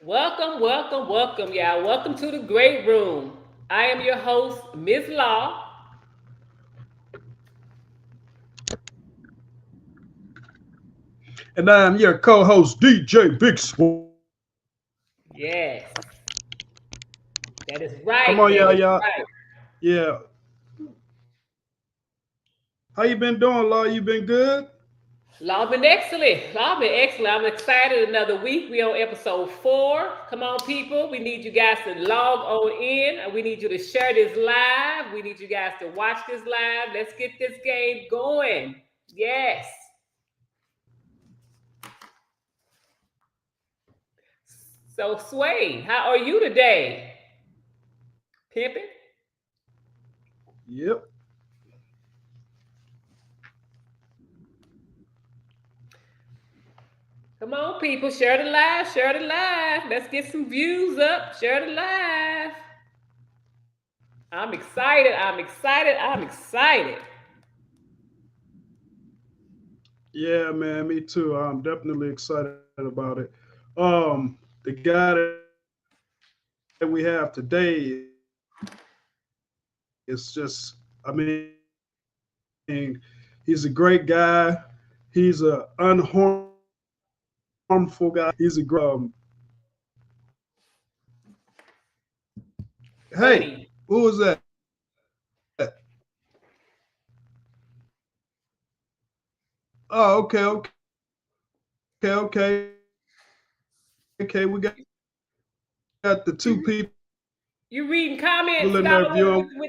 Welcome, welcome, welcome, y'all. Welcome to the great room. I am your host, Ms. Law. And I'm your co-host, DJ Big Swole. Yes, that is Come right. on, That y'all, is y'all. right. Yeah. How you been doing, Law? You been good? Law been excellent. Law been excellent. I'm excited. Another week. We on episode 4. Come on, people. We need you guys to log on in. We need you to share this live. We need you guys to watch this live. Let's get this game going. Yes. So, Sway, how are you today? Pimping? Yep. Come on, people, share the live, share the live. Let's get some views up. Share the live. I'm excited. I'm excited. I'm excited. Yeah, man. Me too. I'm definitely excited about it. The guy that we have today is just, he's a great guy. He's a unharmful guy. Hey, Funny. who was that? Oh, okay. We got the two people in there viewing. You you reading comments,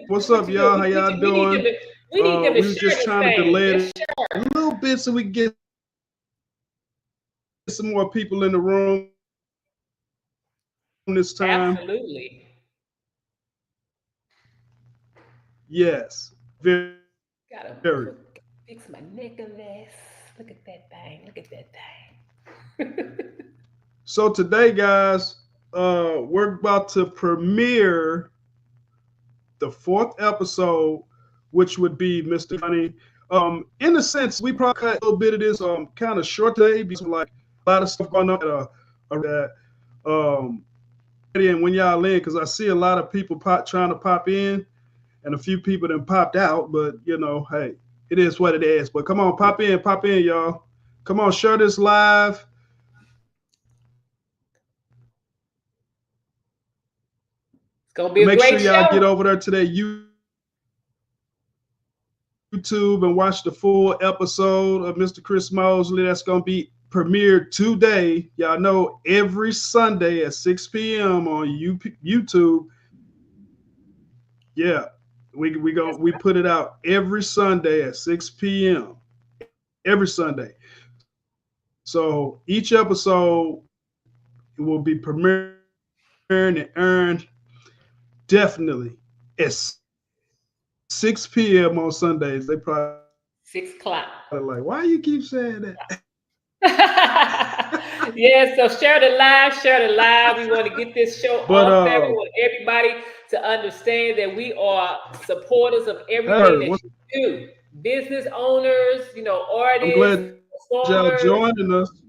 What's up, dog? y'all? How What, y'all what, what you doing? do? We need them to We was just trying to share this delay it thing. a Just little share. bit so we can get some more people in the room this time. Absolutely. Yes, very true. Gotta fix my necklace. Look at that thing. Look at that thing. So today, guys, we're about to premiere the fourth episode, which would be Mr. Johnny. In a sense, we probably cut a little bit of this kind of short today because like a lot of stuff going on that and when y'all in, because I see a lot of people trying to pop in, and a few people that popped out. But hey, it is what it is. But come on, pop in, y'all. Come on, share this live. It's gonna be And a make sure great y'all get show. over there to their YouTube and watch the full episode of Mr. Chris Mosley. That's going to be premiered today. Y'all know every Sunday at 6 p.m. on YouTube. Yeah, we That's put it out every Sunday at 6 p.m. every Sunday. So each episode will be premiering and earned definitely at 6 p.m. on Sundays. They probably like, why you keep saying that? 6 o'clock. Yeah, so share the live, share the live. We want to get this show But off there. We want everybody to understand that we are supporters of everything that what's, you do. Business owners, I'm artists, glad y'all joining performers. us.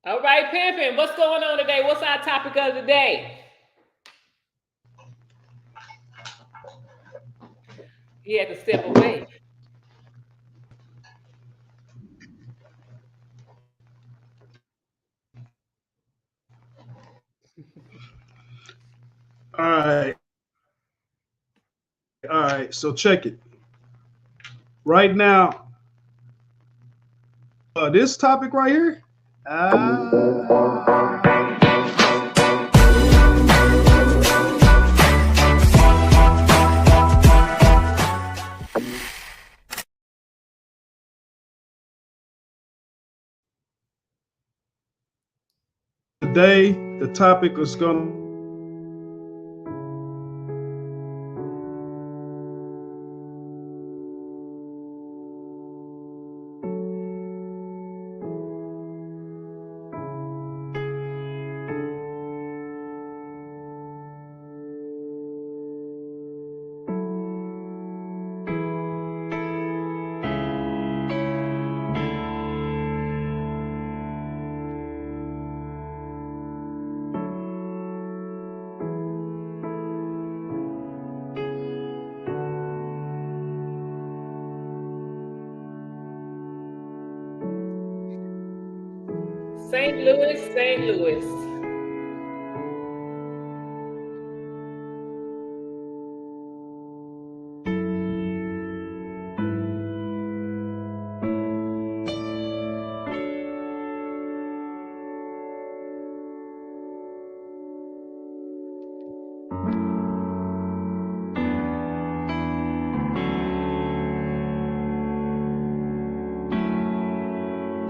All right, Pimpin, what's going on today? What's our topic of the day? He had to step away. All right. So check it. Right now, this topic right here. Today, the topic is going to be St. Louis, St. Louis.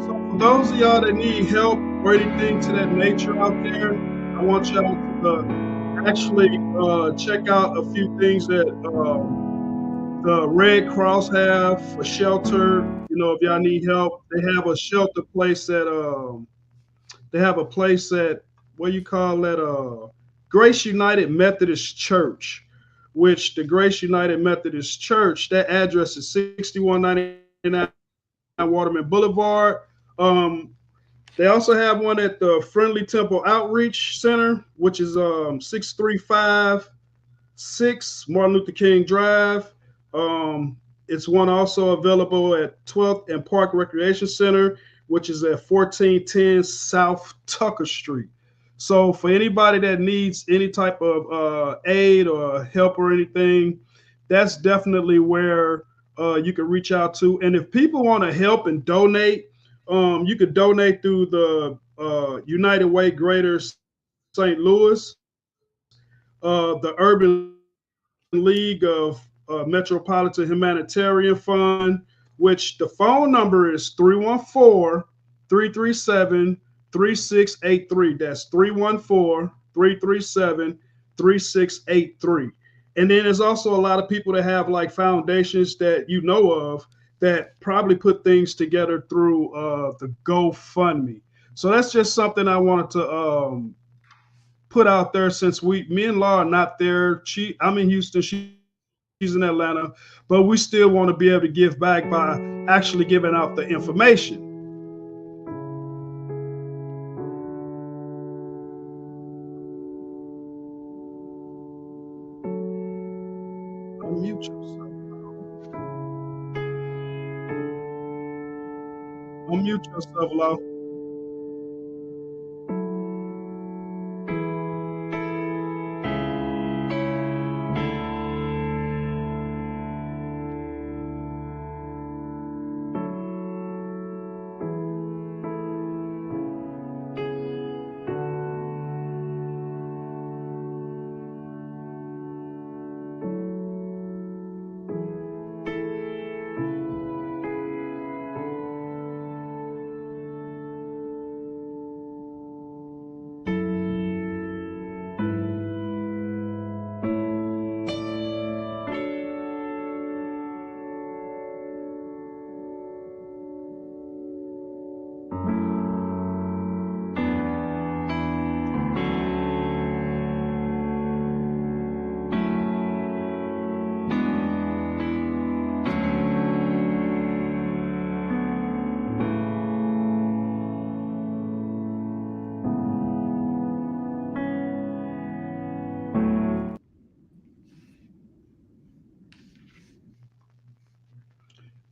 So for those of y'all that need help or anything to that nature out there, I want y'all to actually check out a few things that the Red Cross have for shelter. You know, if y'all need help, they have a shelter place at they have a place at what you call that Grace United Methodist Church, which the Grace United Methodist Church, that address is 6199 Waterman Boulevard. Um, they also have one at the Friendly Temple Outreach Center, which is 6356 Martin Luther King Drive. It's one also available at 12th and Park Recreation Center, which is at 1410 South Tucker Street. So for anybody that needs any type of aid or help or anything, that's definitely where you can reach out to. And if people want to help and donate, you could donate through the United Way Greater St. Louis, the Urban League of Metropolitan Humanitarian Fund, which the phone number is 314-337-3683. That's 314-337-3683. And then there's also a lot of people that have like foundations that you know of that probably put things together through the GoFundMe. So that's just something I wanted to put out there since me and Laura are not there. I'm in Houston, she's in Atlanta, but we still want to be able to give back by actually giving out the information. Unmute yourself. Unmute yourself, Laura.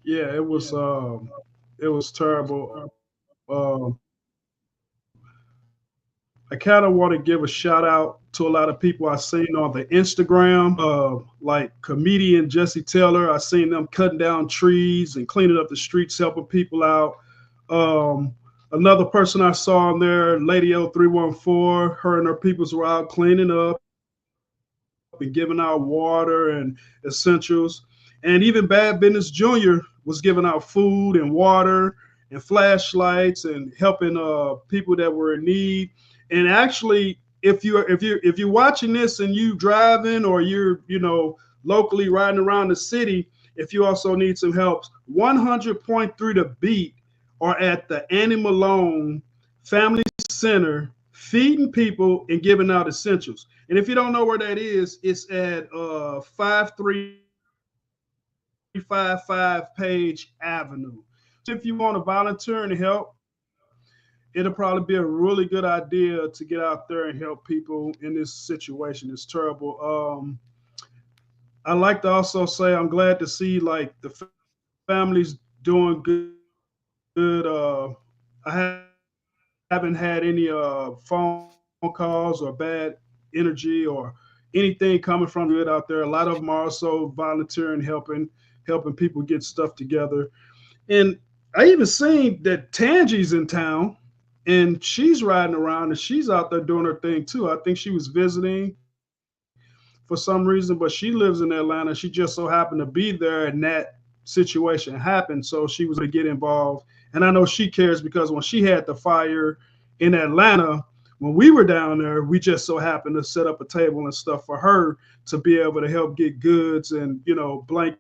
Yeah, it was terrible. I kind of want to give a shout out to a lot of people I seen on the Instagram, like comedian Jesse Taylor. I seen them cutting down trees and cleaning up the streets, helping people out. Another person I saw on there, Lady L314, her and her peoples were out cleaning up and giving out water and essentials. And even Bad Business Jr. was giving out food and water and flashlights and helping people that were in need. And actually, if you're watching this and you driving or you're locally riding around the city, if you also need some help, 100.3 The Beat are at the Annie Malone Family Center feeding people and giving out essentials. And if you don't know where that is, it's at 5355 Page Avenue. So if you want to volunteer and help, it'll probably be a really good idea to get out there and help people in this situation. It's terrible. I like to also say I'm glad to see like the families doing good. I had a haven't had any phone calls or bad energy or anything coming from good out there. A lot of them are also volunteering, helping people get stuff together. And I even seen that Tangie's in town and she's riding around and she's out there doing her thing too. I think she was visiting for some reason, but she lives in Atlanta. She just so happened to be there and that situation happened. So she was able to get involved. And I know she cares because when she had the fire in Atlanta, when we were down there, we just so happened to set up a table and stuff for her to be able to help get goods and blankets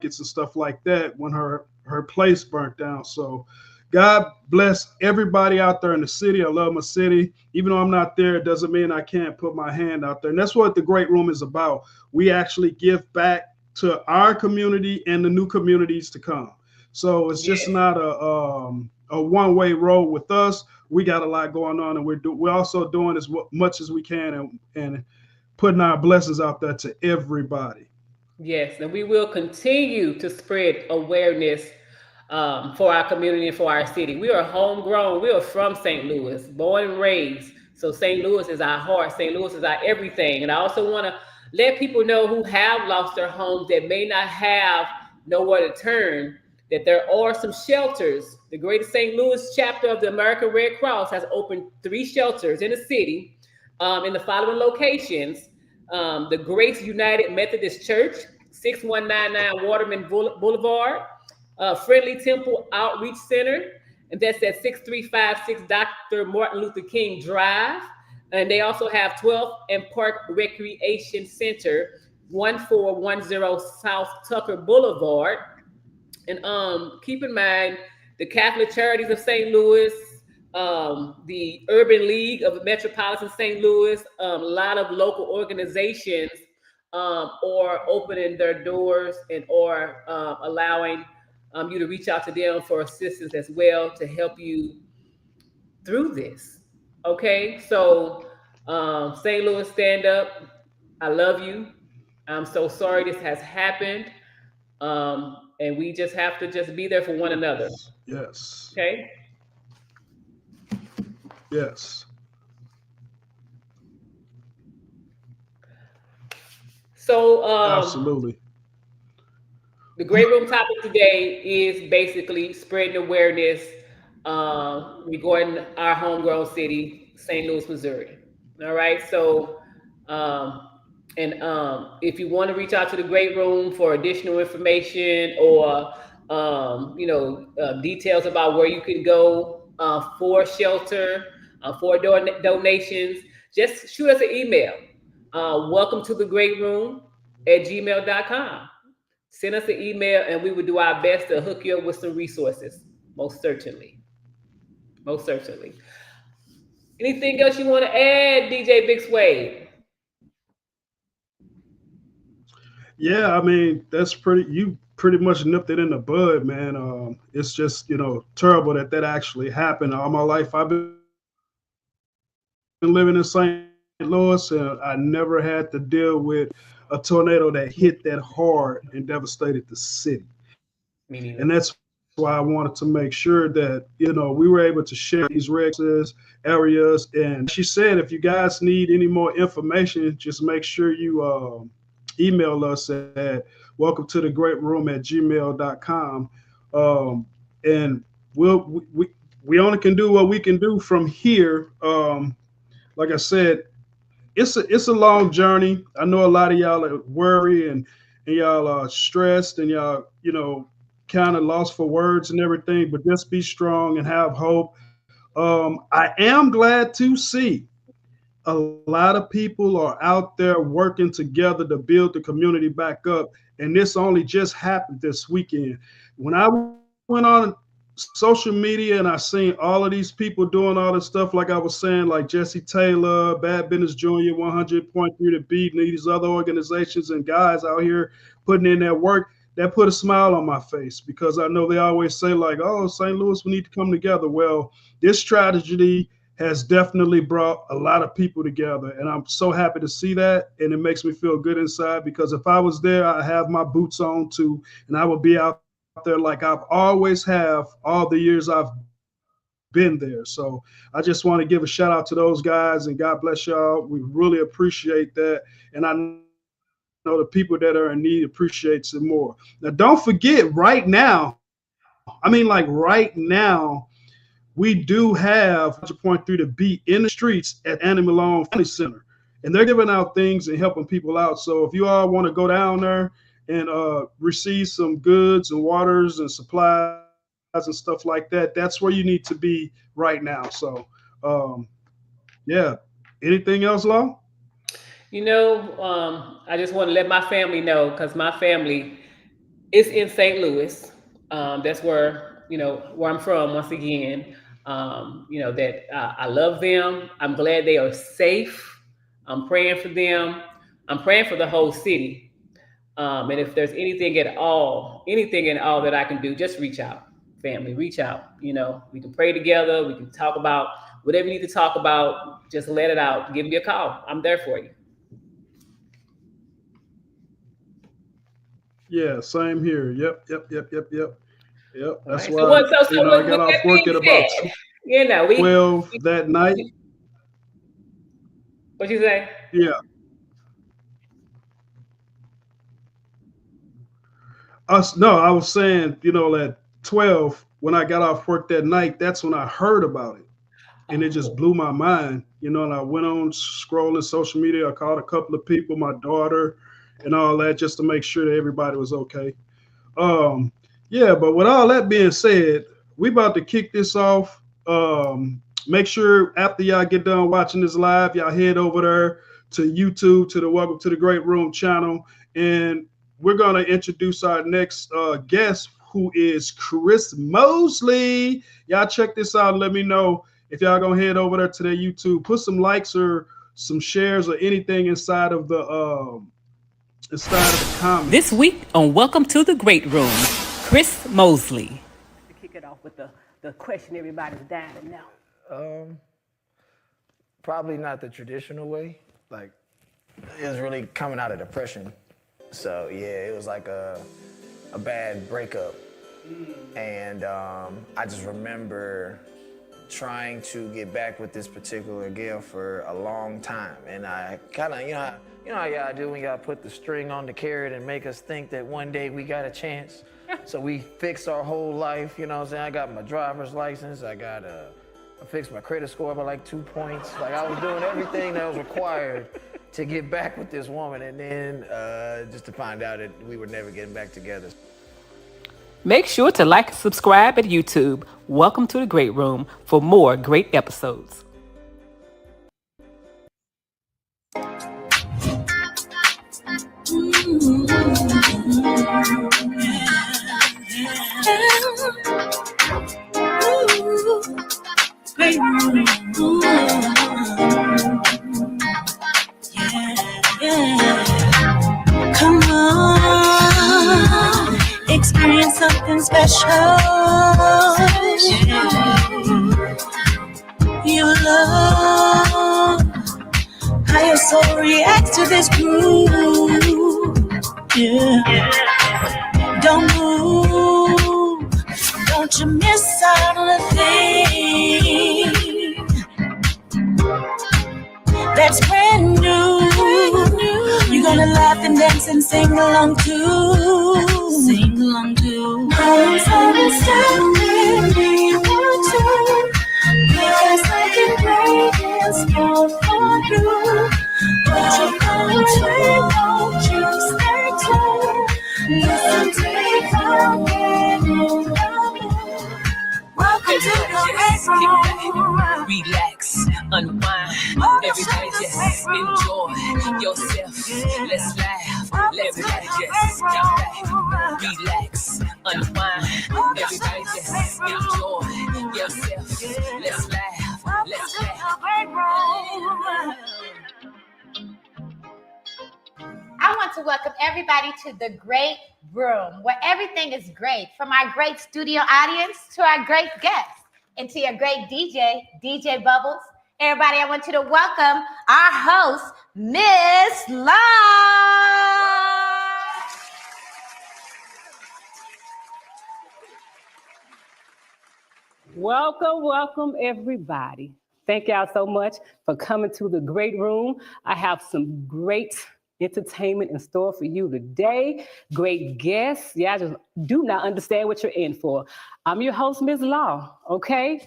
and stuff like that when her place burnt down. So God bless everybody out there in the city. I love my city. Even though I'm not there, it doesn't mean I can't put my hand out there. And that's what the Great Room is about. We actually give back to our community and the new communities to come. So it's just Yes. not a one way road with us. We got a lot going on, and we're also doing as much as we can and putting our blessings out there to everybody. Yes, and we will continue to spread awareness for our community and for our city. We are homegrown. We are from St. Louis, born and raised. So St. Louis is our heart. St. Louis is our everything. And I also want to let people know who have lost their homes that may not have nowhere to turn that there are some shelters. The Greater St. Louis chapter of the American Red Cross has opened 3 shelters in the city in the following locations: the Grace United Methodist Church, 6199 Waterman Boulevard, Friendly Temple Outreach Center, and that's at 6356 Dr. Martin Luther King Drive. And they also have 12th and Park Recreation Center, 1410 South Tucker Boulevard. And keep in mind the Catholic Charities of St. Louis, the Urban League of Metropolitan St. Louis, a lot of local organizations are opening their doors and or allowing you to reach out to them for assistance as well to help you through this. Okay, so St. Louis, stand up. I love you. I'm so sorry this has happened. And we just have to just be there for one another. Yes. Okay. Yes. So Absolutely. the great room topic today is basically spreading awareness regarding our homegrown city, St. Louis, Missouri. All right. So, um, and if you want to reach out to the great room for additional information or details about where you can go for shelter, for donations, just shoot us an email. Welcome to the great room at gmail.com. Send us an email and we will do our best to hook you up with some resources. Most certainly. Most certainly. Anything else you want to add, DJ Big Sway? Yeah, I mean that's pretty. You pretty much nipped it in the bud, man. It's just terrible that that actually happened. All my life I've been living in St. Louis, and I never had to deal with a tornado that hit that hard and devastated the city. And that's why I wanted to make sure that Me neither. we were able to share these resources, areas, and like she said, if you guys need any more information, just make sure you email us at welcome to the great room at gmail.com. And we only can do what we can do from here. Like I said, it's a long journey. I know a lot of y'all are worried and y'all are stressed and y'all kind of lost for words and everything. But just be strong and have hope. I am glad to see a lot of people are out there working together to build the community back up. And this only just happened this weekend. When I went on social media and I seen all of these people doing all this stuff, like I was saying, like Jesse Taylor, Bad Business Jr., 100.3 The Beat, and these other organizations and guys out here putting in that work, that put a smile on my face because I know they always say, like, oh, St. Louis, we need to come together. Well, this tragedy has definitely brought a lot of people together. And I'm so happy to see that. And it makes me feel good inside because if I was there, I have my boots on too. And I would be out there like I've always have all the years I've been there. been there. So I just want to give a shout out to those guys, and God bless y'all. We really appreciate that. And I know the people that are in need appreciates it more. Now, don't forget, right now, we do have 100.3 to be in the streets at Annie Malone Family Center. And they're giving out things and helping people out. So if you all want to go down there and receive some goods and waters and supplies and stuff like that, that's where you need to be right now. So, yeah. Anything else, Law? I just want to let my family know because my family is in St. Louis. That's where I'm from once again. That I love them. I'm glad they are safe. I'm praying for them. I'm praying for the whole city. And if there's anything at all that I can do, just reach out, family, reach out. We can pray together. We can talk about whatever you need to talk about. Just let it out. Give me a call. I'm there for you. Yeah, same here. Yep. All That's right. So why, what? So I what? got With off that work being at about said, we 12 that night. what you say? Yeah. No, I was saying, at 12, when I got off work that night, that's when I heard about it. And it just Oh, blew my mind, and I went on scrolling social media. I called a couple of people, my daughter, and all that, just to make sure that everybody was okay. Um, yeah, but with all that being said, we about to kick this off. Make sure after y'all get done watching this live, y'all head over there to YouTube, to the Welcome to the Great Room channel, and we're gonna introduce our next guest, who is Chris Mosely. Y'all check this out and let me know if y'all gonna head over there to their YouTube, put some likes or some shares or anything inside of the comments. this week on Welcome to the Great Room, Chris Mosely. To kick it off with the question everybody's dying to know. Probably not the traditional way. Like, it was really coming out of depression. So yeah, it was like a bad breakup. And I just remember trying to get back with this particular girl for a long time. And I kind of, how y'all do when y'all put the string on the carrot and make us think that one day we got a chance. So we fix our whole life, you know what I'm saying? I got my driver's license, I fixed my credit score by like 2 points. Like, I was doing everything that was required to get back with this woman, and then just to find out that we were never getting back together. Make sure to like and subscribe at YouTube. Welcome to the Great Room for more great episodes. Great room. Come on, experience something special. You love how your soul reacts to this groove. Yeah. Don't move, don't you miss out on a thing that's brand new. You're gonna laugh and dance and sing along too. I'm sorry, stop with me, won't you? Because I can play this song for you. Won't you come and swing, won't you stay tuned? Listen to me talking in the mood. Welcome to the Great Room. Relax, unwind, everybody just enjoy yourself. Let's laugh, everybody just get back. Relax, unwind, everybody just enjoy yourself. Let's laugh, let's laugh. I want to welcome everybody to the Great Room, where everything is great, from our great studio audience to our great guests, and to your great DJ, DJ Bubbles. Everybody, I want you to welcome our host, Miss Love. Welcome, everybody. Thank y'all so much for coming to the great room. I have some great entertainment in store for you today. Great guests. Y'all just do not understand what you're in for. I'm your host, Ms. Law, okay?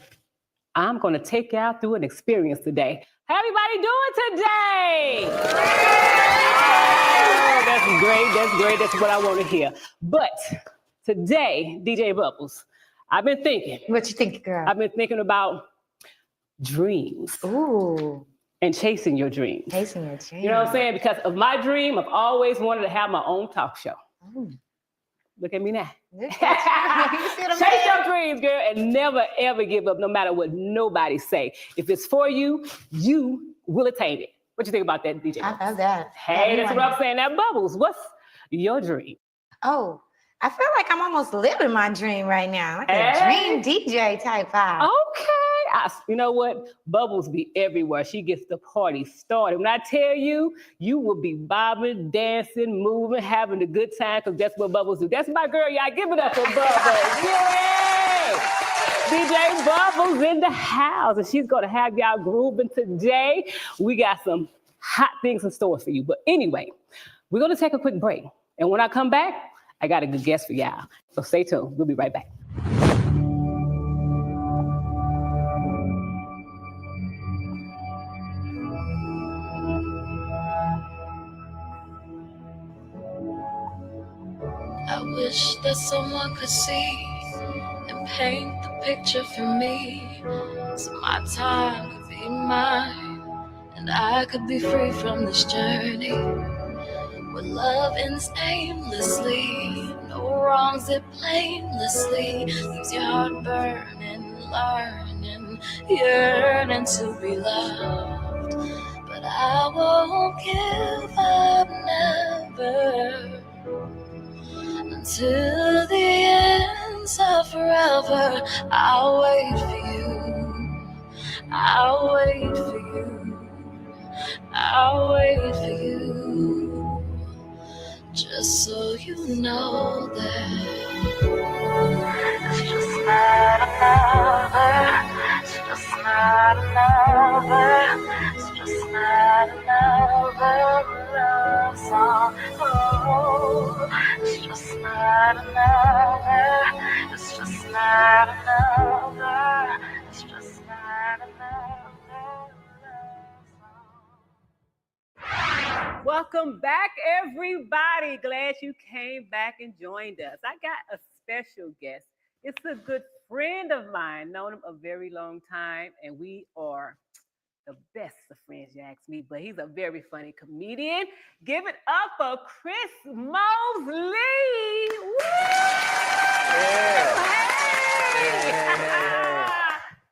I'm going to take y'all through an experience today. How everybody doing today? Oh, that's great. That's what I want to hear. But today, DJ Bubbles, I've been thinking. What you think, girl? I've been thinking about dreams. Ooh. And chasing your dreams. Chasing your dreams. You know what I'm saying? Because of my dream, I've always wanted to have my own talk show. Ooh. Look at me now. You see what I'm Chase saying? your dreams, girl, and never, ever give up, no matter what nobody say. If it's for you, you will attain it. What you think about that, DJ? I love that. Hey, that's what I'm saying. That Bubbles, what's your dream? Oh, I feel like I'm almost living my dream right now. Like a dream DJ type vibe. Okay. You know what? Bubbles be everywhere. She gets the party started. When I tell you, you will be bobbing, dancing, moving, having a good time, because that's what Bubbles do. That's my girl, y'all. Give it up for Bubbles. Yay! DJ Bubbles in the house, and she's going to have y'all grooving today. We got some hot things in store for you. But anyway, we're going to take a quick break. And when I come back, I got a good guest for y'all. So stay tuned. We'll be right back. I wish that someone could see and paint the picture for me, so my time could be mine and I could be free from this journey where love ends aimlessly, no wrongs it blamelessly, leaves your heart burning, learning, yearning to be loved. But I won't give up, never, until the ends of forever. I'll wait for you, I'll wait for you, I'll wait for you, just so you know that it's just not another, it's just not another, it's just not another love song. Oh, it's just not another, it's just not another, it's just not another love song. Welcome back, everybody. Glad you came back and joined us. I got a special guest. It's a good friend of mine, known him a very long time, and we are the best of friends, you ask me, but he's a very funny comedian. Give it up for Chris Mosely. Woo!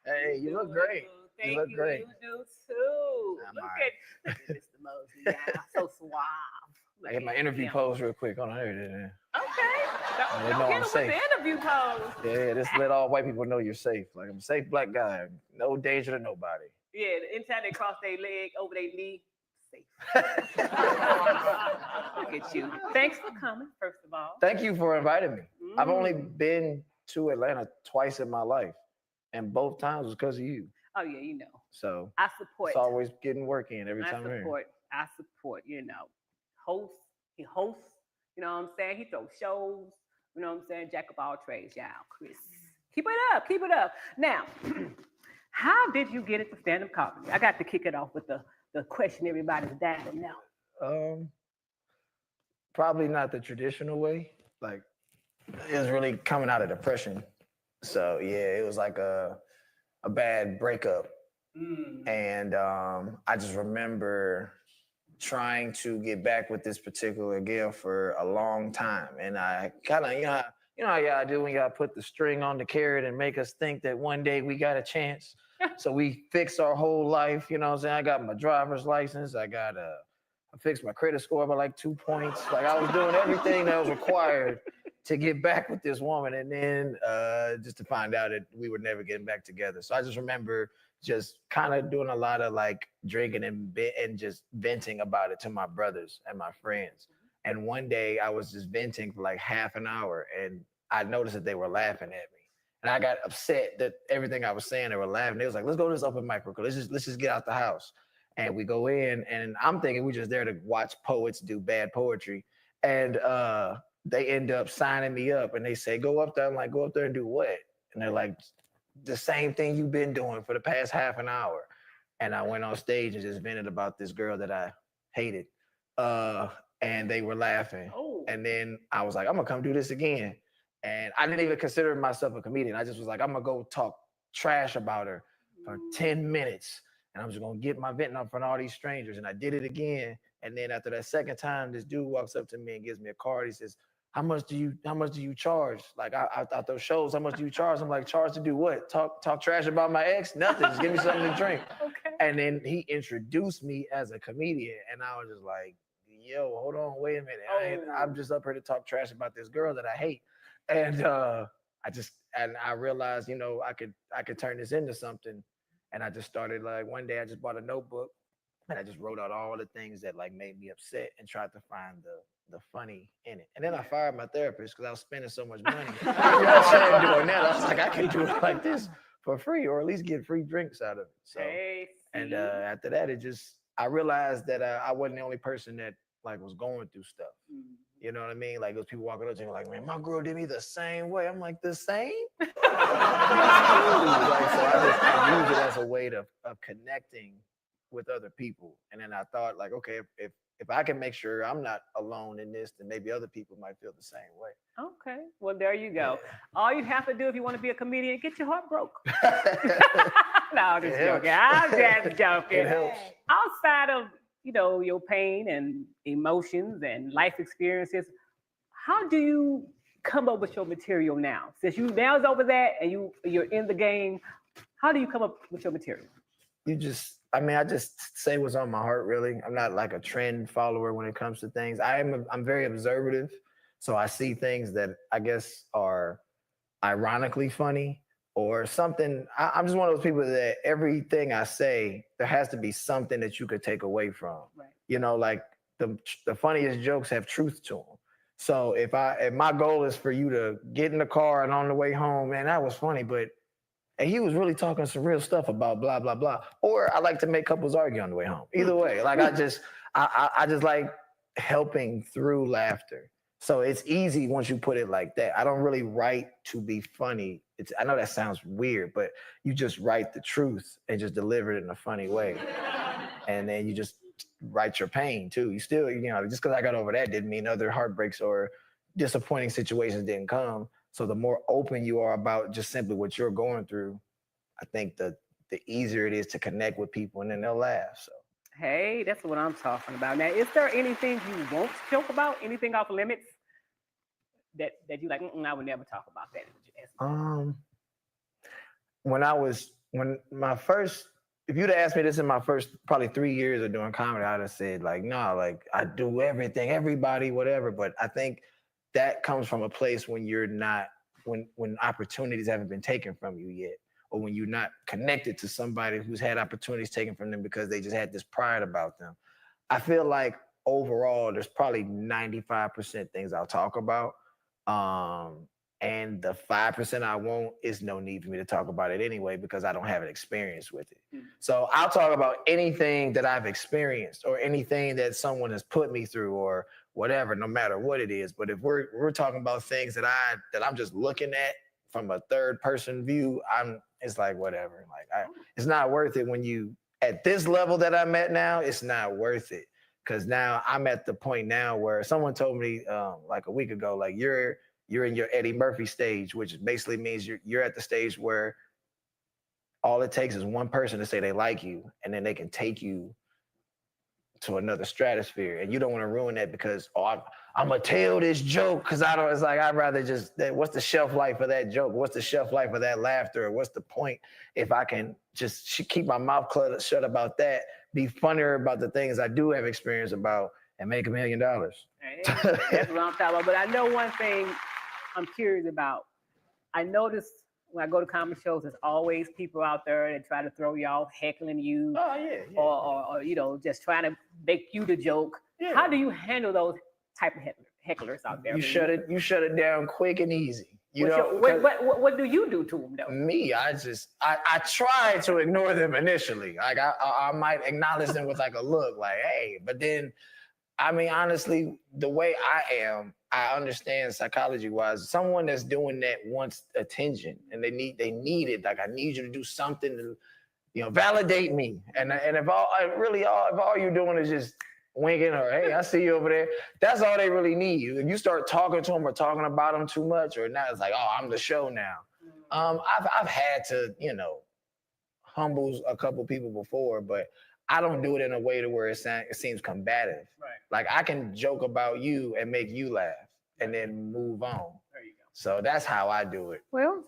Hey, you look great. Thank You look great. You do too. I'm Look all at Mr. Mosley. Yeah, so suave. I get my interview pose real quick. Hold on, here it is. Okay. They know Don't I'm hit him safe. with the interview pose. Yeah, just let all white people know you're safe. Like, I'm a safe black guy. No danger to nobody. Yeah, anytime they cross their leg over their knee, safe. Look at you. Thanks for coming, first of all. Thank you for inviting me. I've only been to Atlanta twice in my life, and both times was because of you. Oh, yeah, you know. So I support. it's always getting work in every time we're here. I support, He hosts, you know what I'm saying? He throws shows, you know what I'm saying? Jack of all trades, y'all. Chris. Keep it up. Now, how did you get into stand-up comedy? I got to kick it off with the question everybody's dying to know. Probably not the traditional way. Like, it was really coming out of depression. So yeah, it was like a bad breakup. And I just remember trying to get back with this particular girl for a long time. And I kind of, you know how y'all do when y'all put the string on the carrot and make us think that one day we got a chance. So we fix our whole life, you know what I'm saying? I got my driver's license. I fixed my credit score by like 2 points. Like, I was doing everything that was required to get back with this woman. And then just to find out that we were never getting back together. So I just remember just kind of doing a lot of like drinking and just venting about it to my brothers and my friends. And one day I was just venting for like half an hour, and I noticed that they were laughing at me. And I got upset that everything I was saying, they were laughing. They was like, let's go to this open mic, let's just get out the house. And we go in, and I'm thinking we're just there to watch poets do bad poetry. And they end up signing me up, and they say, go up there. I'm like, go up there and do what? And they're like, the same thing you've been doing for the past half an hour. And I went on stage and just vented about this girl that I hated. And they were laughing. Oh. And then I was like, I'm gonna come do this again. And I didn't even consider myself a comedian. I just was like, I'm gonna go talk trash about her for 10 minutes. And I'm just gonna get my venting up from all these strangers. And I did it again. And then after that second time, this dude walks up to me and gives me a card. He says, how much do you charge? Like I thought those shows, how much do you charge? I'm like, charge to do what? Talk trash about my ex? Nothing. Just give me something to drink. Okay. And then he introduced me as a comedian. And I was just like, yo, hold on, wait a minute. I'm just up here to talk trash about this girl that I hate. And I realized, you know, I could turn this into something. And I just started, like, one day I just bought a notebook and I just wrote out all the things that like made me upset and tried to find the funny in it. And then I fired my therapist because I was spending so much money. You know what I'm saying? Doing that. I was like, I can do it like this for free, or at least get free drinks out of it. So, and after that, I realized that I wasn't the only person that like was going through stuff. You know what I mean? Like those people walking up to me like, man, my girl did me the same way. I'm like, the same? Like, so I use it as a way of connecting with other people. And then I thought, like, okay, if I can make sure I'm not alone in this, then maybe other people might feel the same way. Okay, well, there you go. All you have to do if you want to be a comedian, get your heart broke. No, I'm just joking. I'm just joking. It helps. Outside of, you know, your pain and emotions and life experiences, how do you come up with your material now? Since you now is over that and you're in the game, how do you come up with your material? I just say what's on my heart, really. I'm not like a trend follower when it comes to things. I'm very observative. So I see things that I guess are ironically funny or something. I'm just one of those people that everything I say, there has to be something that you could take away from. Right. You know, like the funniest jokes have truth to them. So if my goal is for you to get in the car and on the way home, man, that was funny, but and he was really talking some real stuff about blah, blah, blah. Or I like to make couples argue on the way home. Either way, like I just like helping through laughter. So it's easy once you put it like that. I don't really write to be funny. I know that sounds weird, but you just write the truth and just deliver it in a funny way. And then you just write your pain too. You still, you know, just because I got over that didn't mean other heartbreaks or disappointing situations didn't come. So the more open you are about just simply what you're going through, I think the easier it is to connect with people, and then they'll laugh. So. Hey, that's what I'm talking about. Now, is there anything you won't joke about? Anything off limits that you like? I would never talk about that. If you'd asked me this in my first probably 3 years of doing comedy, I'd have said like, no, like I do everything, everybody, whatever. But I think that comes from a place when you're not, when opportunities haven't been taken from you yet, or when you're not connected to somebody who's had opportunities taken from them because they just had this pride about them. I feel like overall, there's probably 95% things I'll talk about. And the 5% I won't, is no need for me to talk about it anyway, because I don't have an experience with it. So I'll talk about anything that I've experienced or anything that someone has put me through or whatever, no matter what it is. But if we're talking about things that I'm just looking at from a third person view, it's like whatever. Like it's not worth it when you at this level that I'm at now. It's not worth it, because now I'm at the point now where someone told me like a week ago, like you're in your Eddie Murphy stage, which basically means you're at the stage where all it takes is one person to say they like you, and then they can take you to another stratosphere. And you don't want to ruin that because, I'm going to tell this joke because it's like, I'd rather just, what's the shelf life of that joke? What's the shelf life of that laughter? What's the point if I can just keep my mouth shut about that, be funnier about the things I do have experience about, and make $1 million. Hey, that's what I'm talking about. But I know one thing I'm curious about. I notice when I go to comedy shows, there's always people out there that try to throw you off, heckling you, or you know, just trying to make you the joke. How do you handle those type of hecklers out there? You shut it down quick and easy. You know, what do you do to them though? me, I try to ignore them initially. Like I might acknowledge them with like a look, like, hey, but then, I mean, honestly, the way I am, I understand psychology wise. Someone that's doing that wants attention, and they need it. Like, I need you to do something to, you know, validate me. And if all you're doing is just winking or, hey, I see you over there, that's all they really need. If you start talking to them or talking about them too much, or now it's like, oh, I'm the show now. I've had to, you know, humble a couple people before, but I don't do it in a way to where it seems combative. Right. Like, I can joke about you and make you laugh and then move on. There you go. So that's how I do it. Well,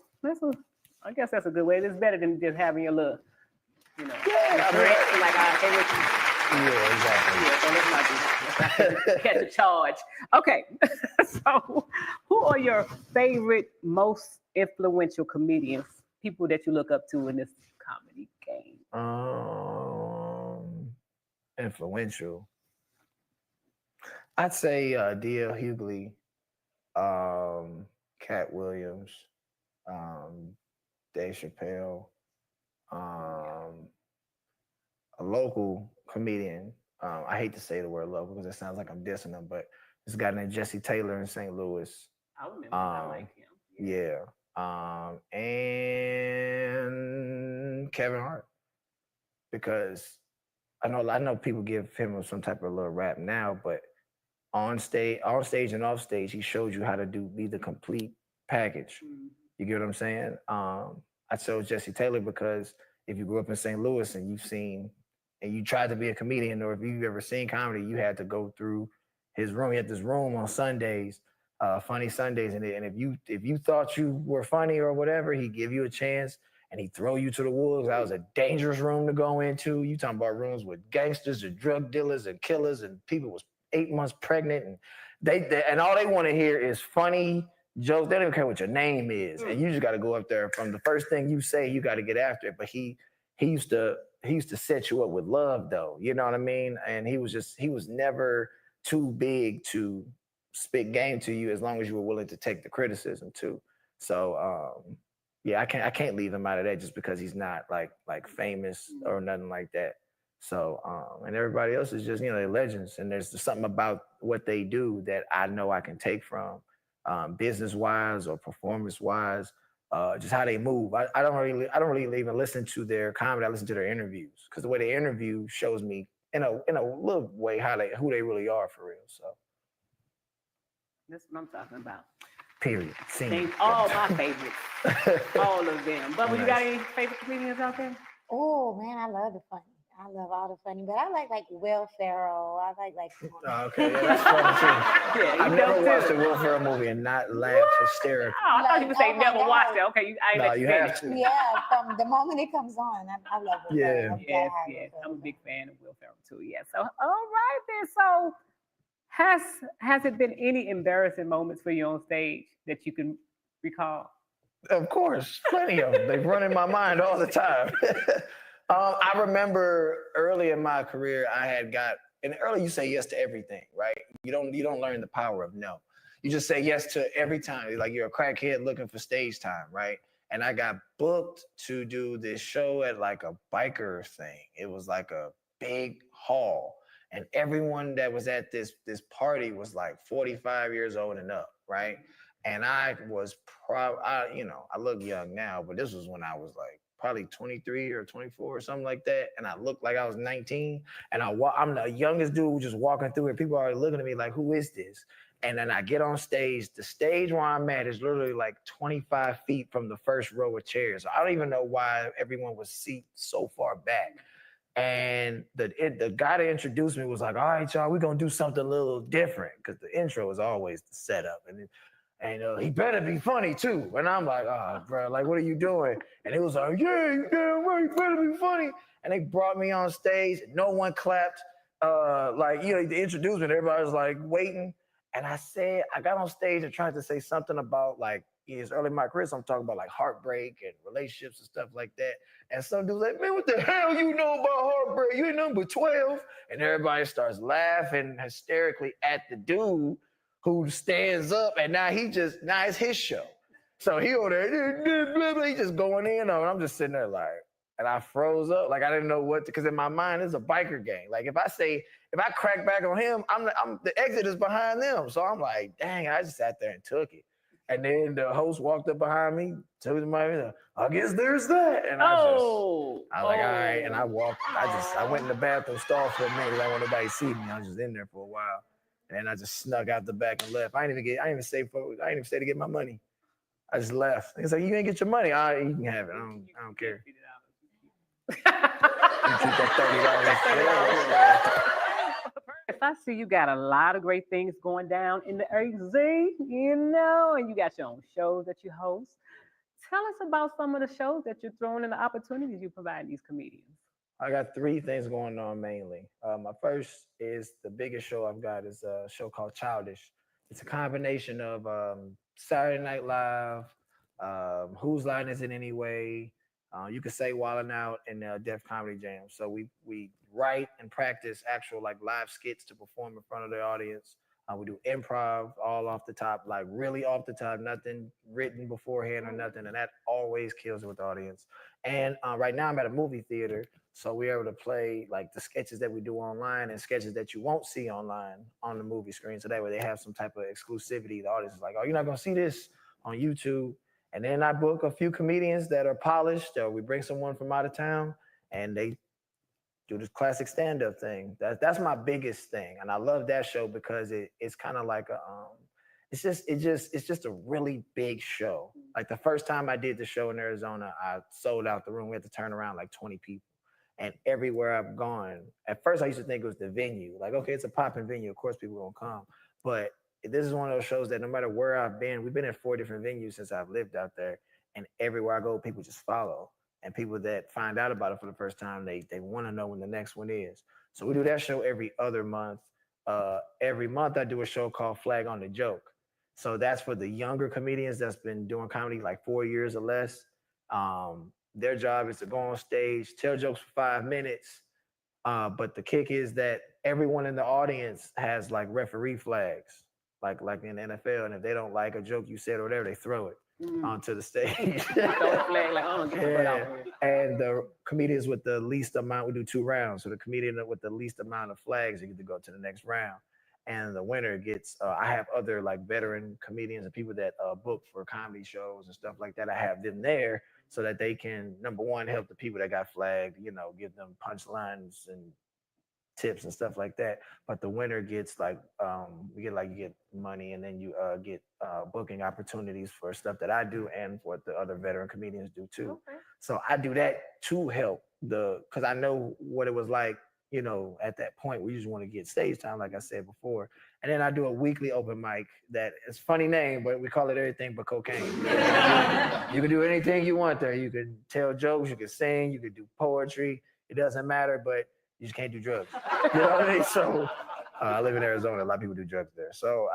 I guess that's a good way. It's better than just having your little, you know, Yeah, like hey, what you. Yeah, exactly. Yeah, so let's not catch a charge. Okay, so who are your favorite, most influential comedians? People that you look up to in this comedy game? Influential. I'd say D.L. Hughley, Cat Williams, Dave Chappelle, a local comedian. I hate to say the word local because it sounds like I'm dissing him, but this guy named Jesse Taylor in St. Louis. I remember. I like him. Yeah. And Kevin Hart, because I know people give him some type of little rap now, but on stage and off stage, he showed you how to be the complete package. Mm-hmm. You get what I'm saying? I chose Jesse Taylor because if you grew up in St. Louis and you tried to be a comedian, or if you've ever seen comedy, you had to go through his room. He had this room on Sundays, funny Sundays, and if you thought you were funny or whatever, he'd give you a chance and he'd throw you to the wolves. That was a dangerous room to go into. You talking about rooms with gangsters and drug dealers and killers, and people was 8 months pregnant, and they and all they want to hear is funny jokes. They don't even care what your name is, and you just got to go up there. From the first thing you say, you got to get after it. But he used to set you up with love, though. You know what I mean? And he was never too big to spit game to you as long as you were willing to take the criticism too. So yeah, I can't leave him out of that just because he's not like famous or nothing like that. So and everybody else is just, you know, they're legends, and there's something about what they do that I know I can take from business wise or performance wise. Just how they move. I don't really even listen to their comedy. I listen to their interviews because the way they interview shows me in a little way who they really are for real. So that's what I'm talking about. Period. All my favorites, all of them. But nice. You got any favorite comedians out there? Oh man, I love the funny. I love all the funny, but I like Will Ferrell. I like. Okay, yeah, that's funny too. Yeah, I've never watched a Will Ferrell movie and not laughed hysterically. Oh, I thought you would say never watched it. Okay, you have to. Yeah, from the moment it comes on, I love it. Yeah. Yes, I'm a big fan of Will Ferrell too. Yeah. So all right then. So has it been any embarrassing moments for you on stage that you can recall? Of course, plenty of them. They run in my mind all the time. I remember early in my career, early you say yes to everything, right? You don't learn the power of no. You just say yes to every time. Like you're a crackhead looking for stage time, right? And I got booked to do this show at like a biker thing. It was like a big hall, and everyone that was at this party was like 45 years old and up, right? And I was I look young now, but this was when I was like probably 23 or 24 or something like that. And I looked like I was 19. And I'm the youngest dude just walking through it. People are looking at me like, who is this? And then I get on stage. The stage where I'm at is literally like 25 feet from the first row of chairs. I don't even know why everyone was seated so far back. And the guy that introduced me was like, all right, y'all, we're going to do something a little different, because the intro is always the setup. And he better be funny too. And I'm like, oh, bro, like, what are you doing? And it was like, yeah, you damn right, you better be funny. And they brought me on stage. No one clapped. They introduced me, and everybody was like waiting. And I got on stage and tried to say something about like, it's early in my career, so I'm talking about like heartbreak and relationships and stuff like that. And some dude's like, man, what the hell you know about heartbreak? You ain't number 12. And everybody starts laughing hysterically at the dude who stands up, and now it's his show. So he over there, he just going in on it. I'm just sitting there like, and I froze up. Like I didn't know what to, because in my mind, it's a biker gang. Like if I crack back on him, I'm the exit is behind them. So I'm like, dang, I just sat there and took it. And then the host walked up behind me, told him, I guess there's that. And I was like, all right. And I walked, I went in the bathroom stall for a minute. I didn't want nobody to see me. I was just in there for a while. And then I just snuck out the back and left. I didn't even stay to get my money. I just left. He's like, you ain't get your money. All right, you can have it. I don't care. You keep that $30. If I see you got a lot of great things going down in the AZ, and you got your own shows that you host. Tell us about some of the shows that you're throwing and the opportunities you provide these comedians. I got 3 things going on mainly. My first is the biggest show I've got is a show called Childish. It's a combination of Saturday Night Live, Whose Line Is It Anyway? You could say Wildin' Out and Def Comedy Jam. So we write and practice actual like live skits to perform in front of the audience. We do improv all off the top, like really off the top, nothing written beforehand or nothing. And that always kills it with the audience. And right now I'm at a movie theater. So we're able to play like the sketches that we do online and sketches that you won't see online on the movie screen. So that way they have some type of exclusivity. The audience is like, oh, you're not going to see this on YouTube. And then I book a few comedians that are polished, or we bring someone from out of town and they do this classic stand-up thing. That's my biggest thing. And I love that show because it's kind of like it's just a really big show. Like the first time I did the show in Arizona, I sold out the room. We had to turn around like 20 people. And everywhere I've gone, at first I used to think it was the venue. Like, okay, it's a popping venue. Of course people gonna come. But this is one of those shows that no matter where I've been, we've been in 4 different venues since I've lived out there. And everywhere I go, people just follow. And people that find out about it for the first time, they want to know when the next one is. So we do that show every other month. Every month I do a show called Flag on the Joke. So that's for the younger comedians that's been doing comedy like 4 years or less. Their job is to go on stage, tell jokes for 5 minutes. But the kick is that everyone in the audience has like referee flags, like in the NFL. And if they don't like a joke you said or whatever, they throw it onto the stage. And the comedians with the least amount, we do 2 rounds. So the comedian with the least amount of flags, you get to go to the next round. And the winner gets, I have other like veteran comedians and people that book for comedy shows and stuff like that. I have them there so that they can, number one, help the people that got flagged, give them punchlines and tips and stuff like that. But the winner gets like, you get money, and then you get booking opportunities for stuff that I do and what the other veteran comedians do too. Okay. So I do that to help because I know what it was like, at that point where you just want to get stage time, like I said before. And then I do a weekly open mic that it's a funny name, but we call it Everything But Cocaine. You can do anything you want there. You can tell jokes, you can sing, you can do poetry. It doesn't matter, but you just can't do drugs. You know what I mean? So I live in Arizona. A lot of people do drugs there. So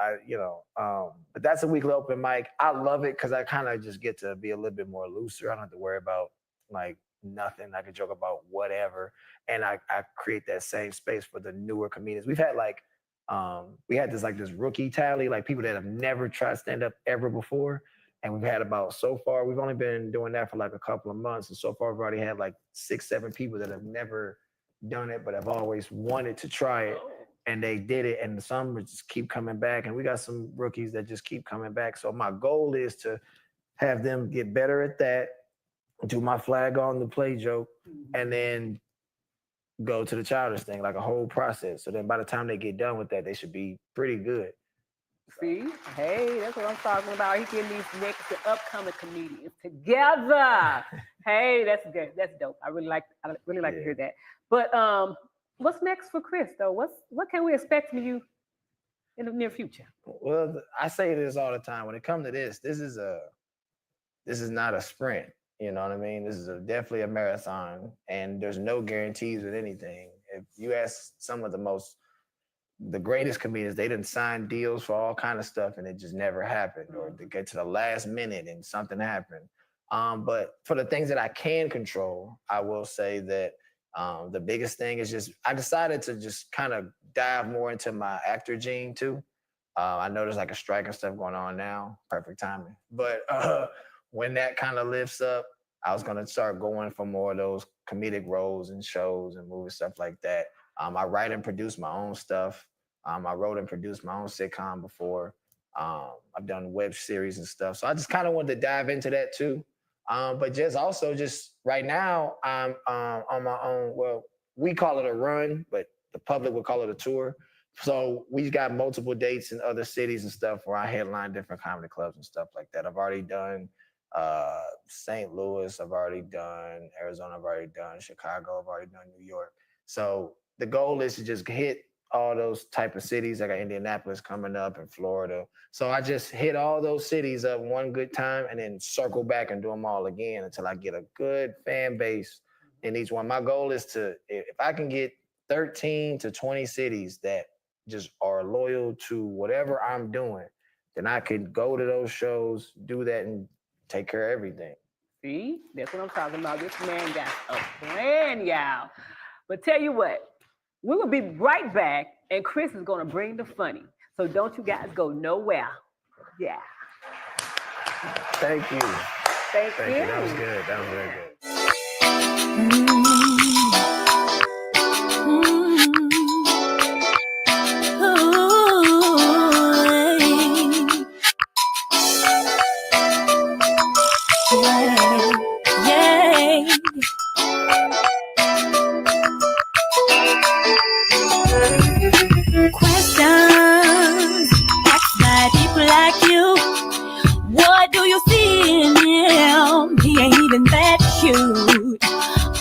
but that's a weekly open mic. I love it because I kind of just get to be a little bit more looser. I don't have to worry about like nothing. I can joke about whatever. And I create that same space for the newer comedians. We've had like, we had this rookie tally, like people that have never tried stand up ever before. And we've had so far, we've only been doing that for like a couple of months. And so far we've already had like 6, 7 people that have never done it, but have always wanted to try it. And they did it. And some just keep coming back. And we got some rookies that just keep coming back. So my goal is to have them get better at that, do my flag on the play joke, and then go to the Childish thing, like a whole process. So then by the time they get done with that, they should be pretty good. See, hey, that's what I'm talking about. He getting these next to upcoming comedians together. Hey, that's good. That's dope. I really like to hear that. But what's next for Chris though? What can we expect from you in the near future? Well, I say this all the time. When it comes to this is not a sprint. You know what I mean? This is definitely a marathon, and there's no guarantees with anything. If you ask some of the greatest comedians, they didn't sign deals for all kind of stuff, and it just never happened, or they get to the last minute and something happened. But for the things that I can control, I will say that the biggest thing is I decided to just kind of dive more into my actor gene too. I know there's like a strike and stuff going on now. Perfect timing. But when that kind of lifts up, I was gonna start going for more of those comedic roles and shows and movies, stuff like that. I write and produce my own stuff. I wrote and produced my own sitcom before. I've done web series and stuff. So I just kind of wanted to dive into that too. But just right now, I'm on my own. Well, we call it a run, but the public would call it a tour. So we've got multiple dates in other cities and stuff where I headline different comedy clubs and stuff like that. I've already done St. Louis, I've already done Arizona, I've already done Chicago, I've already done New York. So the goal is to just hit all those type of cities. I got Indianapolis coming up and Florida. So I just hit all those cities up one good time and then circle back and do them all again until I get a good fan base in each one. My goal is to, if I can get 13 to 20 cities that just are loyal to whatever I'm doing, then I could go to those shows, do that, and take care of everything. See, that's what I'm talking about. This man got a plan, y'all. But tell you what, we will be right back, and Chris is going to bring the funny. So don't you guys go nowhere. Yeah. Thank you. Thank you. That was good. That was very good. Questions asked by people like you. What do you see in him? He ain't even that cute.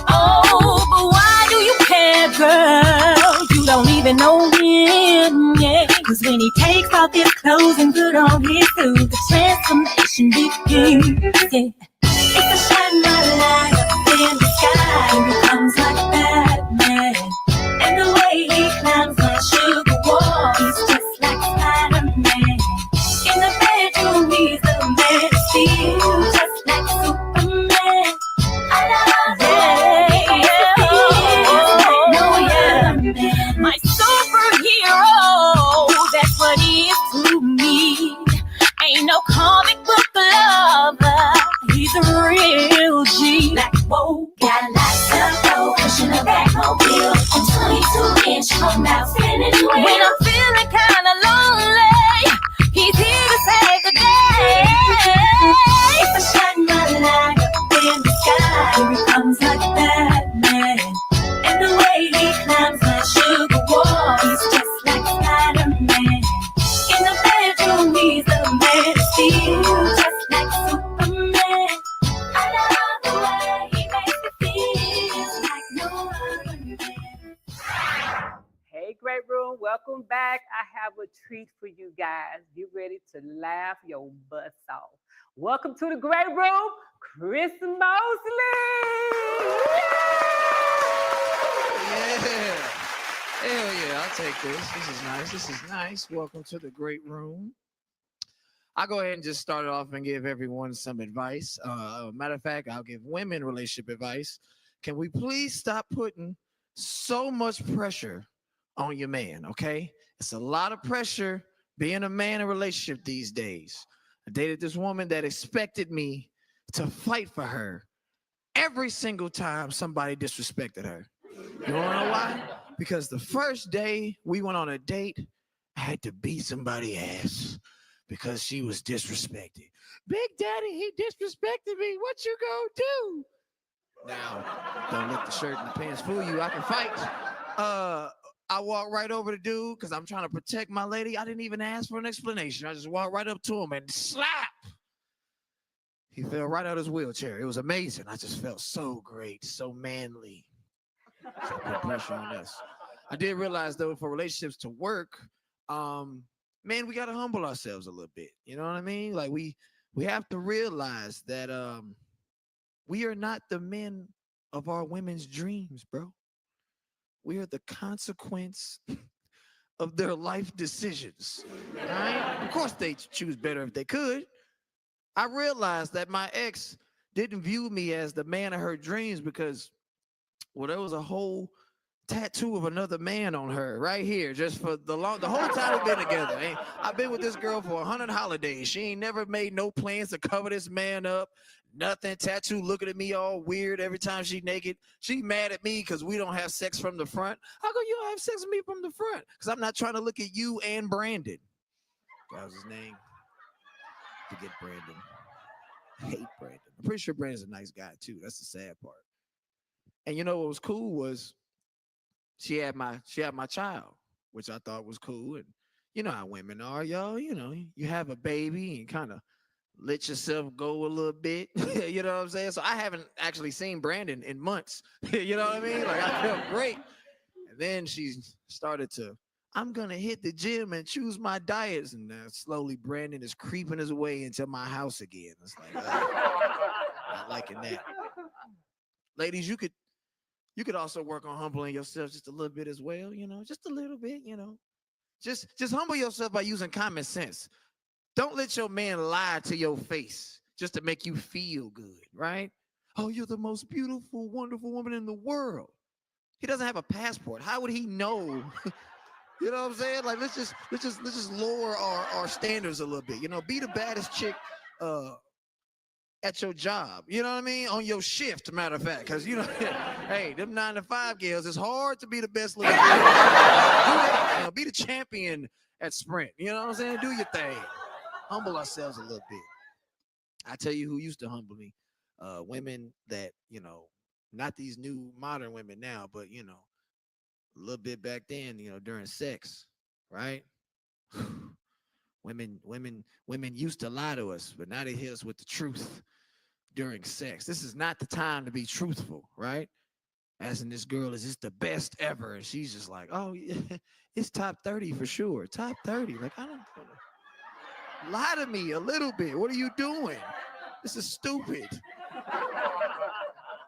Oh, but why do you care, girl? You don't even know him, yeah. Cause when he takes off his clothes and put on his suit, the transformation begins, yeah. It's a shine my light up in the sky. He becomes like Batman. And the way he climbs my sugar wall, he's just like Spider-Man. In the bedroom, he's the man of steel, just like Superman. I love my superhero, that's what he is to me. Ain't no comic book lover, he's a real G. Like, whoa, got lots of dough, pushing a Batmobile on 22-inch home now, spinning wheel. When I'm feeling kinda lonely, he's here to save the day. If I shine my light up in the sky, he becomes like Batman. And the way he climbs my sugar wall, he's just like Spider-Man. In the bedroom, he's the man of steel, just like Superman. I love the way he makes me feel like no other man. Hey, Great Room, welcome back. I have a treat for you guys. Get ready to laugh your butts off. Welcome to the Great Room, Chris Mosely. Yeah. Hell yeah, I'll take this. This is nice. This is nice. Welcome to the Great Room. I'll go ahead and just start it off and give everyone some advice. Matter of fact, I'll give women relationship advice. Can we please stop putting so much pressure on your man, okay? It's a lot of pressure being a man in a relationship these days. I dated this woman that expected me to fight for her every single time somebody disrespected her. You wanna know why? Because the first day we went on a date, I had to beat somebody's ass because she was disrespected. Big Daddy, he disrespected me. What you gonna do? Now, don't let the shirt and the pants fool you. I can fight. I walked right over the dude because I'm trying to protect my lady. I didn't even ask for an explanation. I just walked right up to him and slap. He fell right out of his wheelchair. It was amazing. I just felt so great, so manly. So I put pressure on us. I did realize though, for relationships to work, man, we gotta humble ourselves a little bit. You know what I mean? Like we have to realize that we are not the men of our women's dreams, bro. We are the consequence of their life decisions. All right? Of course, they choose better if they could. I realized that my ex didn't view me as the man of her dreams because, well, there was a whole tattoo of another man on her right here, just for the whole time we've been together. I've been with this girl for 100 holidays. She ain't never made no plans to cover this man up. Nothing. Tattoo looking at me all weird every time she naked. She mad at me because we don't have sex from the front. How come you don't have sex with me from the front? Because I'm not trying to look at you and Brandon. That was his name. Forget Brandon. Hate Brandon. I'm pretty sure Brandon's a nice guy too. That's the sad part. And you know what was cool was she had my child, which I thought was cool. And you know how women are, y'all. You know, you have a baby and kind of let yourself go a little bit. You know what I'm saying? So I haven't actually seen Brandon in months. You know what I mean? Like I felt great. And then she started to, I'm gonna hit the gym and choose my diets. And now slowly Brandon is creeping his way into my house again. It's like not liking that. Ladies, you could also work on humbling yourself just a little bit as well, you know, just a little bit, you know. Just humble yourself by using common sense. Don't let your man lie to your face just to make you feel good, right? Oh, you're the most beautiful, wonderful woman in the world. He doesn't have a passport. How would he know? You know what I'm saying? Like let's just lower our standards a little bit. You know, be the baddest chick at your job, you know what I mean? On your shift, matter of fact, because you know, hey, them 9 to 5 girls, it's hard to be the best looking. You know, be the champion at sprint. You know what I'm saying? Do your thing. Humble ourselves a little bit. I tell you who used to humble me. Women that, you know, not these new modern women now, but you know, a little bit back then, you know, during sex, right? Women used to lie to us, but now they hit us with the truth during sex. This is not the time to be truthful, right? Asking this girl, is this the best ever? And she's just like, oh, yeah, it's top 30 for sure. Top 30. Like, I don't lie to me a little bit. What are you doing? This is stupid.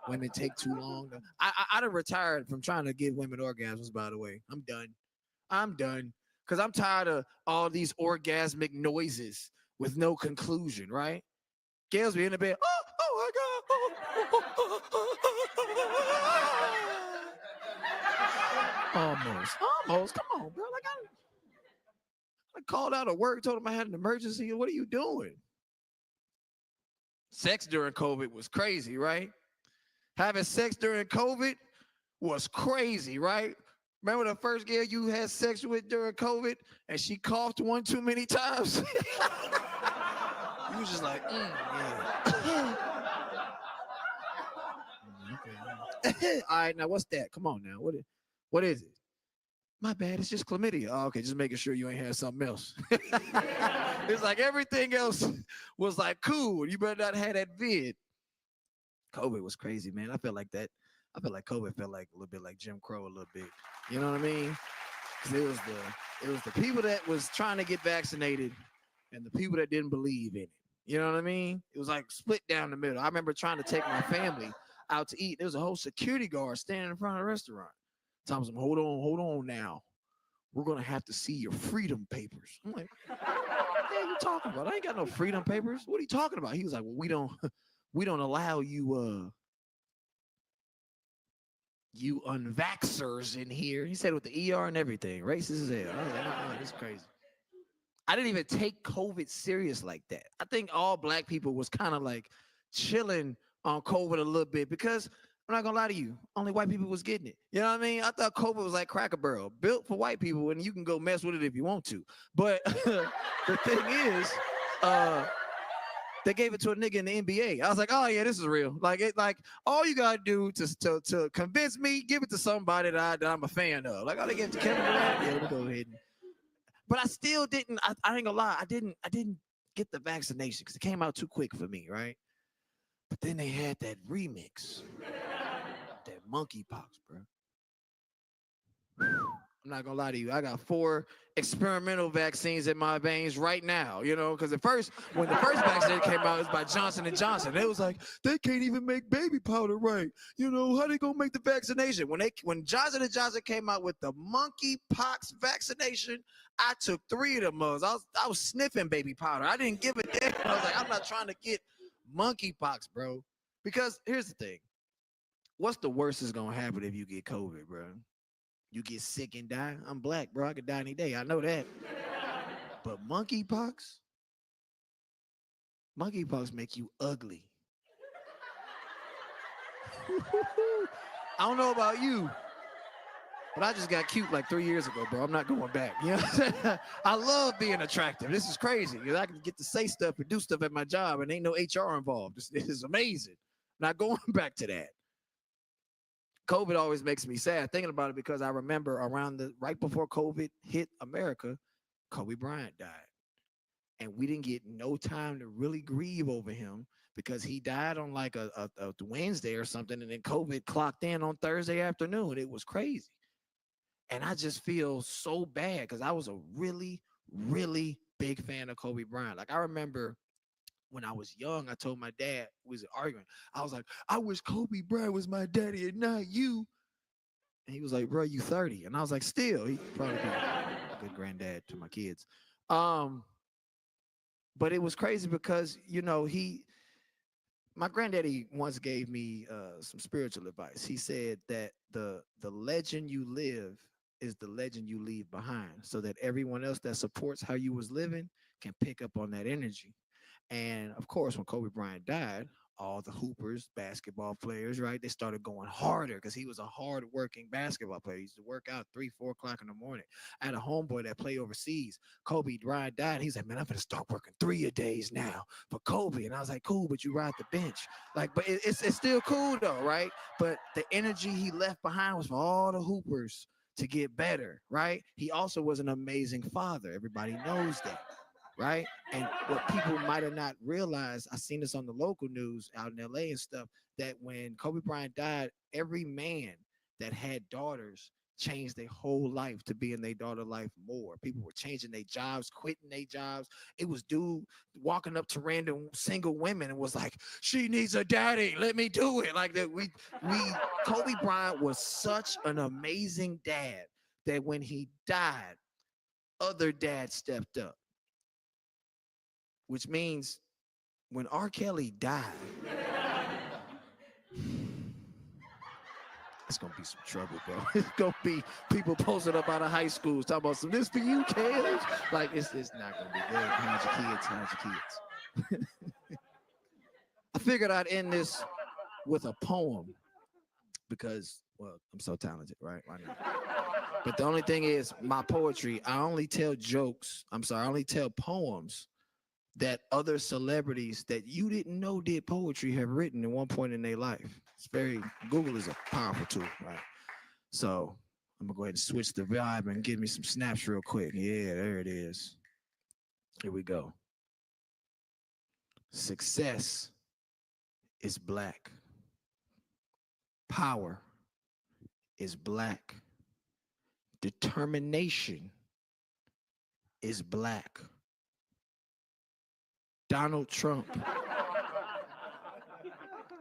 Women take too long. I'd have retired from trying to give women orgasms, by the way. I'm done. Because I'm tired of all these orgasmic noises with no conclusion, right? Girls be in the bed. Oh my God. Almost. Come on, bro. Like I called out of work, told them I had an emergency. What are you doing? Sex during COVID was crazy, right? Having sex during COVID was crazy, right? Remember the first girl you had sex with during COVID and she coughed one too many times? You was just like, yeah. Okay. All right, now what's that? Come on now. What is it? My bad, it's just chlamydia. Oh, okay, just making sure you ain't had something else. It's like everything else was like cool. You better not have that vid. COVID was crazy, man. I felt like COVID felt like a little bit like Jim Crow a little bit. You know what I mean? Because it was the people that was trying to get vaccinated and the people that didn't believe in it. You know what I mean? It was like split down the middle. I remember trying to take my family out to eat. There was a whole security guard standing in front of the restaurant. Thompson, hold on now. We're gonna have to see your freedom papers. I'm like, what are you talking about? I ain't got no freedom papers. What are you talking about? He was like, well, we don't allow you unvaxxers in here. He said with the ER and everything, racist as hell. I was like, it's crazy. I didn't even take COVID serious like that. I think all black people was kind of like chilling on COVID a little bit because I'm not gonna lie to you, only white people was getting it. You know what I mean? I thought COVID was like Cracker Barrel, built for white people, and you can go mess with it if you want to. But the thing is, they gave it to a nigga in the NBA. I was like, oh yeah, this is real. Like all you gotta do to convince me, give it to somebody that I'm a fan of. Like, oh, they gave it to Kevin Durant. Yeah, we'll go ahead. But I still didn't. I ain't gonna lie. I didn't get the vaccination because it came out too quick for me, right? But then they had that remix, that monkeypox, bro. I'm not gonna lie to you. I got 4 experimental vaccines in my veins right now, you know, because when the first vaccine came out, it was by Johnson & Johnson. It was like, they can't even make baby powder right. You know, how they gonna make the vaccination? When Johnson & Johnson came out with the monkeypox vaccination, I took 3 of them mugs. I was sniffing baby powder. I didn't give a damn. I was like, I'm not trying to get monkeypox, bro. Because here's the thing. What's the worst is gonna happen if you get COVID, bro? You get sick and die. I'm black, bro. I could die any day. I know that. But monkeypox make you ugly. I don't know about you, but I just got cute like 3 years ago, bro. I'm not going back. You know what I'm saying? I love being attractive. This is crazy. I can get to say stuff and do stuff at my job and ain't no HR involved. This is amazing. Not going back to that. COVID always makes me sad thinking about it because I remember right before COVID hit America, Kobe Bryant died. And we didn't get no time to really grieve over him because he died on like a Wednesday or something. And then COVID clocked in on Thursday afternoon. It was crazy. And I just feel so bad because I was a really, really big fan of Kobe Bryant. Like I remember when I was young, I told my dad, we was arguing. I was like, I wish Kobe Bryant was my daddy and not you. And he was like, bro, you 30. And I was like, still, he probably be a good granddad to my kids. But it was crazy because, you know, my granddaddy once gave me some spiritual advice. He said that the legend you live is the legend you leave behind so that everyone else that supports how you was living can pick up on that energy. And of course, when Kobe Bryant died, all the hoopers, basketball players, right, they started going harder because he was a hard-working basketball player. He used to work out 3, 4 o'clock in the morning. I had a homeboy that played overseas. Kobe Bryant died. He's like, man, I'm going to start working 3 a days now for Kobe. And I was like, cool, but you ride the bench. Like, but it's still cool, though, right? But the energy he left behind was for all the hoopers to get better, right? He also was an amazing father. Everybody knows that. Right. And what people might have not realized, I seen this on the local news out in LA and stuff, that when Kobe Bryant died, every man that had daughters changed their whole life to be in their daughter life more. People were changing their jobs, quitting their jobs. It was dude walking up to random single women and was like, she needs a daddy. Let me do it. Like that. Kobe Bryant was such an amazing dad that when he died, other dads stepped up. Which means when R. Kelly died, it's going to be some trouble, bro. It's going to be people posted up out of high schools talking about some, this for you, kids. Like, it's not going to be good. How's your kids? I figured I'd end this with a poem because, well, I'm so talented, right? Why not? But the only thing is, my poetry, I only tell poems that other celebrities that you didn't know did poetry have written at one point in their life. Google is a powerful tool, right? So I'm gonna go ahead and switch the vibe and give me some snaps real quick. Yeah, there it is. Here we go. Success is black. Power is black. Determination is black. Donald Trump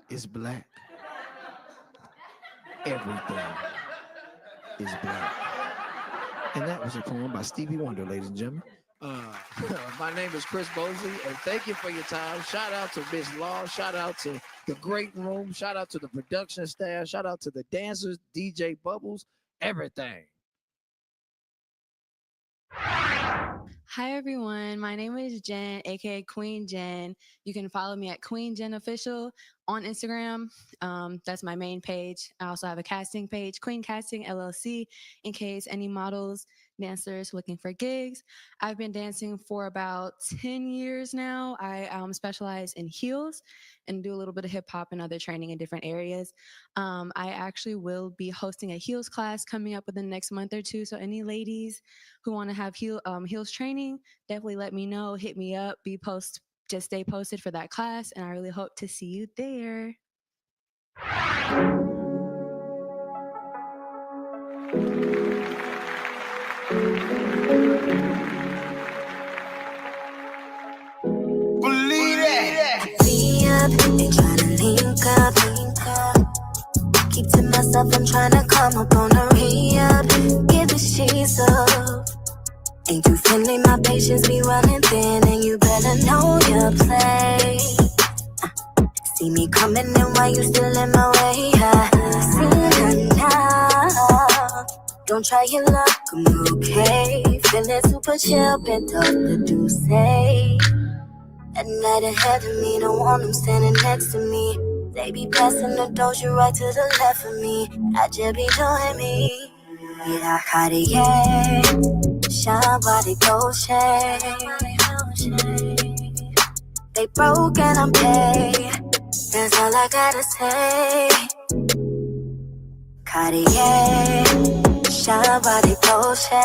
is black. Everything is black. And that was a poem by Stevie Wonder, ladies and gentlemen. My name is Chris Mosely, and thank you for your time. Shout out to Miss Law. Shout out to the great room. Shout out to the production staff. Shout out to the dancers, DJ Bubbles, everything. Hi everyone, my name is Jen, aka Queen Jen. You can follow me at Queen Jen Official on Instagram. That's my main page. I also have a casting page, Queen Casting LLC, in case any models, dancers looking for gigs. I've been dancing for about 10 years now. I specialize in heels and do a little bit of hip hop and other training in different areas. I actually will be hosting a heels class coming up within the next month or two. So any ladies who want to have heels training, definitely let me know, hit me up, just stay posted for that class. And I really hope to see you there. Be up and try to link up. Keep to myself, I'm trying to come up on a re-up. Give the sheets up. Ain't too friendly, my patience be running thin, and you better know your place. See me coming in while you still in my way. See her now. Don't try your luck, I'm okay. Feeling super chill, bent off the Douce. At night ahead of me, don't want them standing next to me. They be passing the doja right to the left of me. I just be doing me. Yeah, Cartier, shine body Dolce. They broke and I'm paid. That's all I gotta say. Cartier, shine body Dolce.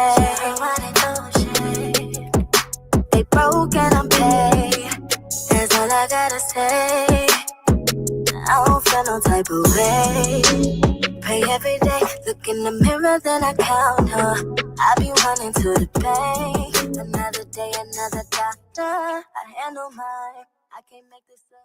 They broke and I'm paid. That's all I gotta say. I don't feel no type of way. Pray every day, look in the mirror, then I count her. I be running to the bank. Another day, another doctor. I handle mine. I can't make this up.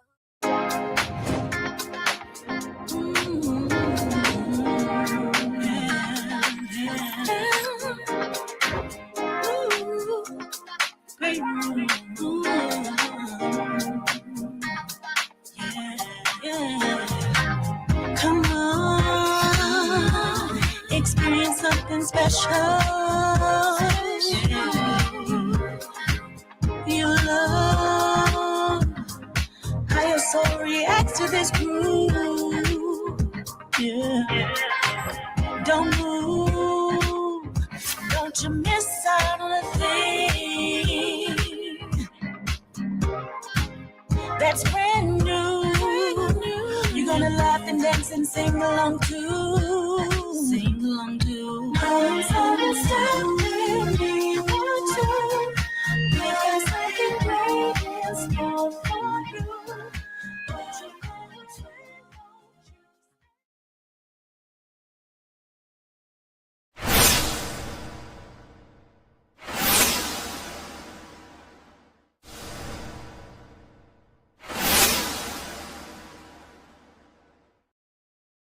Come on, experience something special. You love how your soul reacts to this groove. Yeah, don't move, don't you miss out on a thing that's brand new. You're gonna laugh and dance and sing along to. Sing along to. I'm so